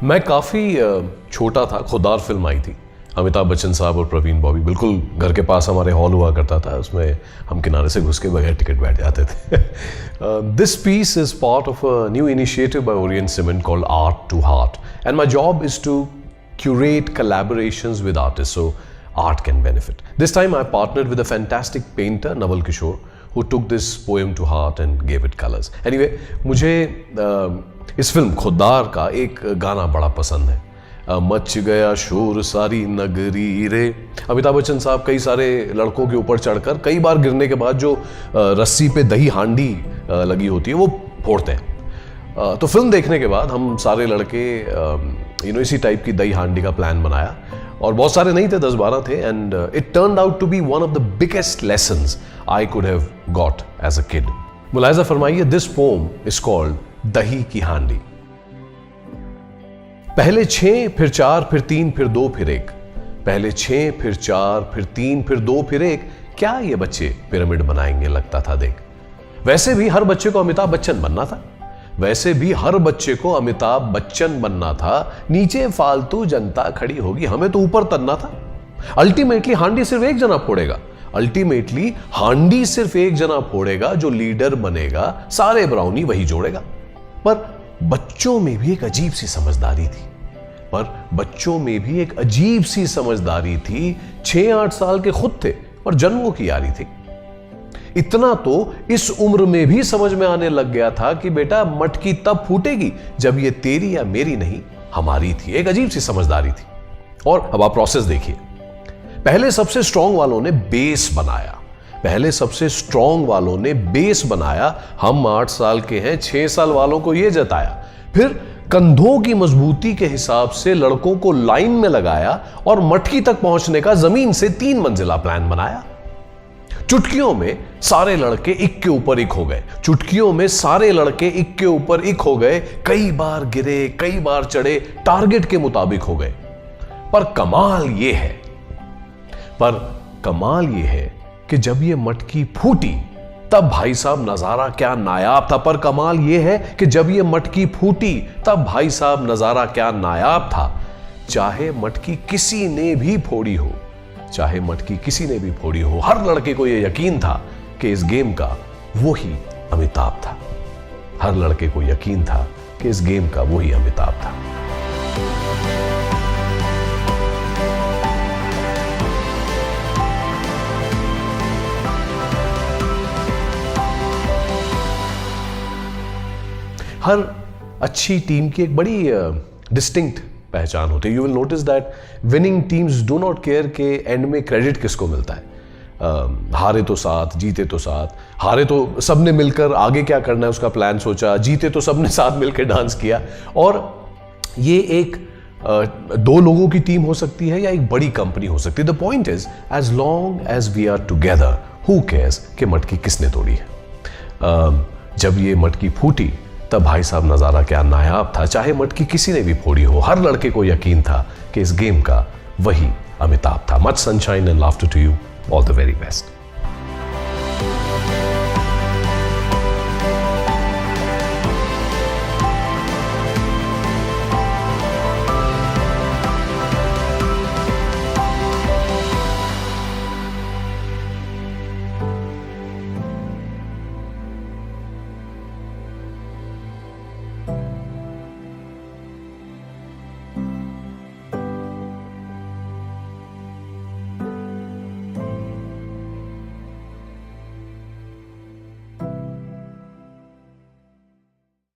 मैं काफ़ी छोटा था, खुदार फिल्म आई थी, अमिताभ बच्चन साहब और प्रवीण बॉबी, बिल्कुल घर के पास हमारे हॉल हुआ करता था, उसमें हम किनारे से घुस के बगैर टिकट बैठ जाते थे। This piece is part of a new initiative by Orient Cement called art to heart and my job is to curate collaborations with artists so art can benefit. This time I partnered with a fantastic painter, Naval Kishore, who took this poem to heart and gave it colors. Anyway, मुझे इस film खुदार का एक गाना बड़ा पसंद है, much गया शोर सारी नगरी रे। अमिताभ बच्चन साहब कई सारे लड़कों के ऊपर चढ़कर कई बार गिरने के बाद जो रस्सी पे दही हांडी लगी होती है वो फोड़ते हैं। तो फिल्म देखने के बाद हम सारे लड़के इसी टाइप की दही हांडी का प्लान बनाया और बहुत सारे नहीं थे, 10-12 थे and it turned out to be one of the biggest lessons I could have got as a kid. मुलाहिजा फरमाइए, दिस पोम इज कॉल्ड दही की हांडी। पहले 6 फिर 4 फिर 3 फिर 2 फिर 1, पहले 6 फिर 4 फिर 3 फिर 2 फिर 1, क्या ये बच्चे पिरामिड बनाएंगे लगता था देख। वैसे भी हर बच्चे को अमिताभ बच्चन बनना था, वैसे भी हर बच्चे को अमिताभ बच्चन बनना था, नीचे फालतू जनता खड़ी होगी, हमें तो ऊपर तनना था। अल्टीमेटली हांडी सिर्फ एक जना फोड़ेगा, अल्टीमेटली हांडी सिर्फ एक जना फोड़ेगा, जो लीडर बनेगा सारे ब्राउनी वही जोड़ेगा। पर बच्चों में भी एक अजीब सी समझदारी थी, पर बच्चों में भी एक अजीब सी समझदारी थी। 6-8 साल के खुद थे और जन्मों की यारी थी। इतना तो इस उम्र में भी समझ में आने लग गया था कि बेटा मटकी तब फूटेगी जब ये तेरी या मेरी नहीं हमारी थी। एक अजीब सी समझदारी थी। और अब आप प्रोसेस देखिए, पहले सबसे स्ट्रांग वालों ने बेस बनाया, पहले सबसे स्ट्रांग वालों ने बेस बनाया। हम 8 साल के हैं, 6 साल वालों को यह जताया, फिर कंधों की मजबूती के हिसाब से लड़कों को लाइन में लगाया और मटकी तक पहुंचने का जमीन से 3 मंजिला प्लान बनाया। चुटकियों में सारे लड़के एक के ऊपर एक हो गए, चुटकियों में सारे लड़के एक के ऊपर एक हो गए, कई बार गिरे, कई बार चढ़े, टारगेट के मुताबिक हो गए। पर कमाल ये है कि जब ये मटकी फूटी तब भाई साहब नजारा क्या नायाब था। पर कमाल ये है कि जब ये मटकी फूटी तब भाई साहब नजारा क्या नायाब था। चाहे मटकी किसी ने भी फोड़ी हो, चाहे मटकी किसी ने भी फोड़ी हो, हर लड़के को यह यकीन था कि इस गेम का वो ही अमिताभ था। हर लड़के को यकीन था कि इस गेम का वो ही अमिताभ था। हर अच्छी टीम की एक बड़ी डिस्टिंक्ट पहचान होती है। You will notice that winning teams do not care के एंड में क्रेडिट किसको मिलता है। हारे तो साथ, जीते तो साथ। हारे तो सबने मिलकर आगे क्या करना है उसका प्लान सोचा, जीते तो सबने साथ मिलकर डांस किया। और ये एक 2 लोगों की टीम हो सकती है या एक बड़ी कंपनी हो सकती है। The point is, as long as we are together, who cares कि मटकी किसने तोड़ी है। जब ये मटकी फूटी तब भाई साहब नजारा क्या नायाब था। चाहे मटकी किसी ने भी फोड़ी हो, हर लड़के को यकीन था कि इस गेम का वही अमिताभ था। Much sunshine and laughter to you, all the very best.